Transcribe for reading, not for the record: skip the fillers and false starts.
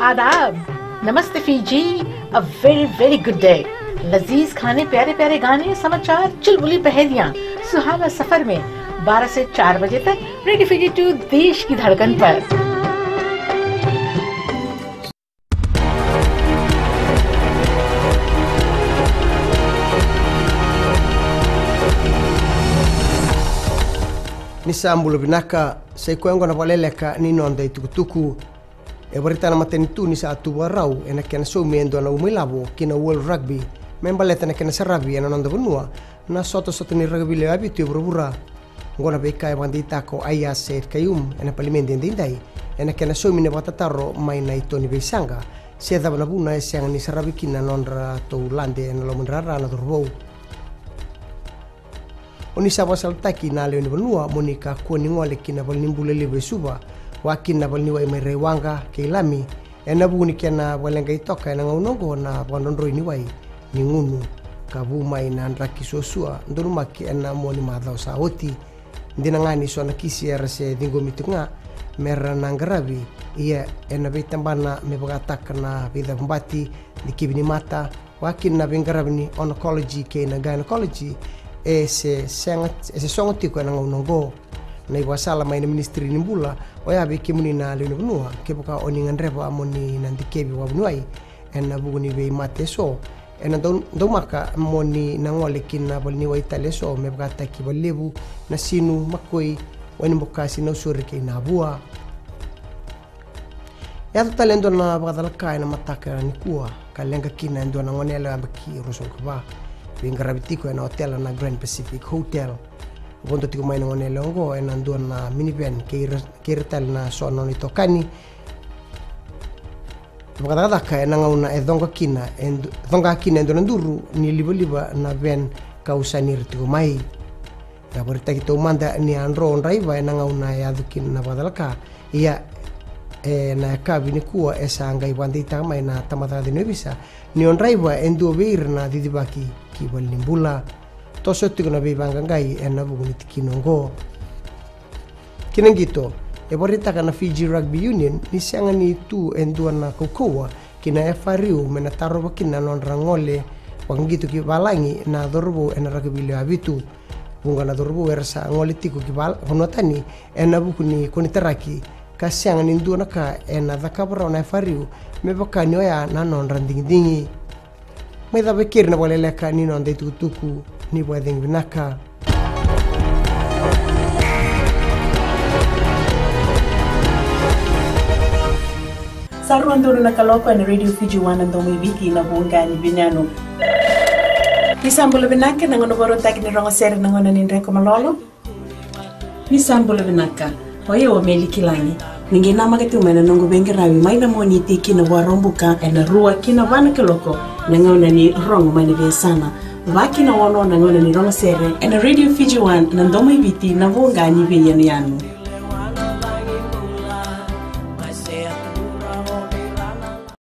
आदाब, नमस्ते Fiji, a very good day। लजीज खाने, प्यारे प्यारे गाने, समाचार, चुलबुली पहेलियां, सुहाना सफर में 12 से 4 बजे तक रेडियो फीजी 2 देश की धड़कन पर। Nisambulu binaka sai kuengo na leleka ni nonda tukutuku e warita na matenitu ni sa atu warau e na kena so mendo na umilabo kina World Rugby membaleta na kena sarabi na nonda bunua na soto ni rugby le abitu burubura ngona beka e bandita ko aya se kayum e na palimende ndindai e na kena so mine batataro mai na itoni beisanga se da buna e siang ni sarabi kina nondra to lande na lomunrara na dorbo Oni sa wasal taki na leo ni banua monika ko ni ngole kina bal nimbule lebe suba wakina bal niwa mai rewanga ke lami ena buni kena balenga itoka na ngaunongo na bandondro ni wai ni ngunu kabu mai na raki sosua nduru maki ena moni madau saoti ndinangani so na kisi rse dingo mitunga merra nangarabi ia ena betambana me bagatak na vida mbati dikibini mata wakina bengarabni oncology ke na gynecology se songo tiko na ngongo na iwasala mai na ministry ni bula oya be kimuni na le bunua ke buka oni ngandreba amoni na ndikebi wa bunuai en na buguni be mate so en do maka moni na ngole kina bolni wa itale so me buka taki bolebu na sinu makoi wani buka sino suri ke na bua ya talendo na badal kai na mataka ni kuwa kalenga kina ndo na ngonela ambaki rusol ba Bingarabitiko na hotel na Grand Pacific Hotel. Bonto tiko mai ngone longo en andon na minivan kirtal na sono ni tokani. Bukadada ka na ngauna e donga kina ndon nduru ni liba na ven kausanir tiko mai. Ya berita kita manda ni andro onraiva na ngauna ya dukin na badalka. Ia na kabini kuwa esa ngai bandita mai na tamata de nebisa. Ni onraiva endo ver na didibaki kibal nimbula toso tiko na bibanga ngai ena buguni tikinongo kinangito e borita kana Fiji Rugby Union ni sianga ni tu endua na kokoa kina FRU mena taroba kina non rangole wangito ki balangi na dorbo ena rugby le abitu bunga na dorbo ersa ngole tiko ki bal honotani ena bukuni koniteraki kasianga ni ndua naka ena dakabra na FRU me bakani oya na non randingi Mai da bekir na leleka ni non de tuku ni wading binaka. Saruan dulu na kaloko na Radio Fiji 1 ando may biti na buongga ni binano. Nisambula binaka na ngono baro taki ni rongo sere na ngono ni reko malolo. Nisambula binaka. Oye wa meli kilangi. Ningi nama ketu mana nongo bengerawi mai na moni tiki na warombuka na rua kina wana kaloko na ngauna ni rongo mani sana. Vaki na wano na ngauna ni rongo sere na Radio Fiji 1 na ndomo ibiti na buongga ni biyanu yanu.